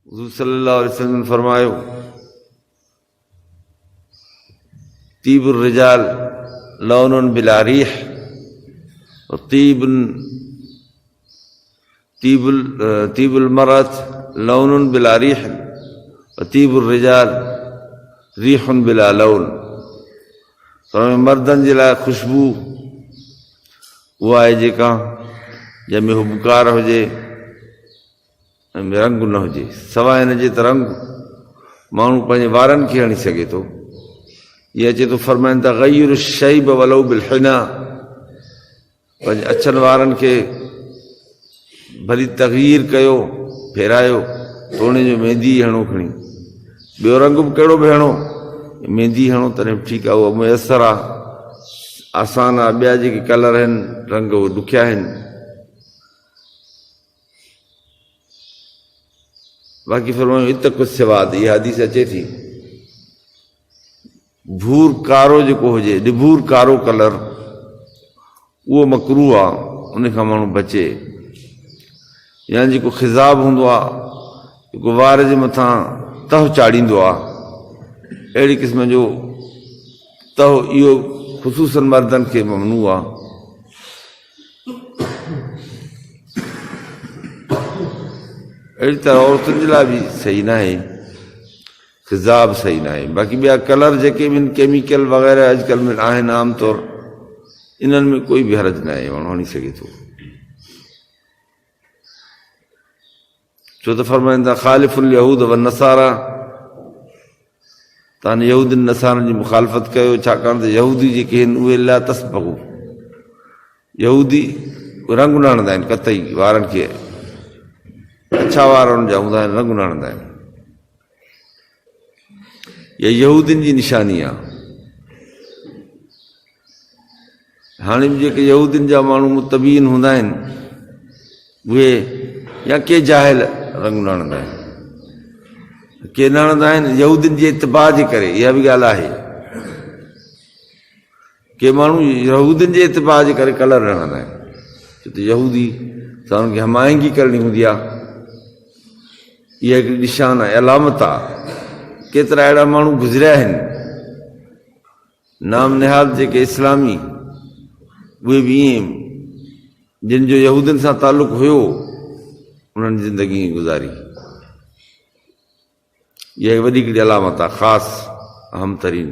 حضور صلی اللہ علیہ وسلم نے فرماयो طیب الرجال لون بلا ریح طیب المرأة لون بلا ریح طیب الرجال ریح بلا لون. مردن جے لاءِ خوشبو उहा आहे जेका जंहिंमें हुबकार हुजे ऐं रंग न हुजे. सवाइ हिन जे त रंग माण्हू पंहिंजे वारनि खे हणी सघे थो. इहे अचे थो फरमाइनि था गय्युर शैब वलौ बिलहिना, पंहिंजे अछनि वारनि खे भली तग़यीर कयो, फेरायो, तोणे जो मेहंदी हणो खणी, ॿियो रंग बि कहिड़ो बि हणो, मेहंदी हणो तॾहिं बि ठीकु आहे, उहो मुयसरु आहे, आसान आहे. ॿिया जेके कलर आहिनि रंग उहे ॾुखिया आहिनि. बाक़ी फरमायूं इतक़ु सवाद, इहा हदीस अचे थी भूर कारो जेको हुजे, डिभूर कारो कलर, उहो मकरूह आहे, उन खां माण्हू बचे. या जेको ख़िज़ाब हूंदो आहे, जेको वार जे मथां तह चाढ़ींदो आहे, अहिड़ी क़िस्म जो तह, इहो ख़ुसूसन मर्दनि खे ममनू आहे. अहिड़ी तरह औरतुनि जे लाइ बि सही न आहे, ख़िज़ाब सही न आहे. बाक़ी ॿिया कलर जेके बि केमिकल वग़ैरह अॼुकल्ह में आहिनि आमतौर, इन्हनि में कोई बि हर्ज न आहे, माण्हू हणी सघे थो. छो त फरमाइनि था ख़ालिफुल यहूद व नसारा, तव्हां यहूदनि नसारनि जी मुखालफ़त कयो, छाकाणि त यहूदी जेके आहिनि उहे ला तस्बगू, यहूदी रंग न हणंदा आहिनि कतई वारनि खे, अछा वार हुननि जा हूंदा आहिनि, रंग न हणंदा आहिनि. इहा यहूदियुनि जी निशानी आहे. हाणे बि जेके यहूदियुनि जा माण्हू मुतबीन हूंदा आहिनि, उहे या के जाहिल रंग न हणंदा आहिनि, के न हणंदा आहिनि यहूदियुनि जे इतिबा जे करे. इहा बि ॻाल्हि आहे, के माण्हू यहूदियुनि जे इतिबा जे करे कलर न हणंदा आहिनि, छो त यहूदी सां हुनखे हमायंगी करणी हूंदी आहे. इहा हिकिड़ी निशान आहे, अलामत आहे. केतिरा अहिड़ा माण्हू गुज़रिया आहिनि नाम निहाल जेके इस्लामी, उहे बि ईअं जिन जो यहूदियुनि सां तालुक़ु हुयो, उन्हनि ज़िंदगी गुज़ारी. इहा वॾी हिकिड़ी अलामत आहे, ख़ासि अहम तरीन.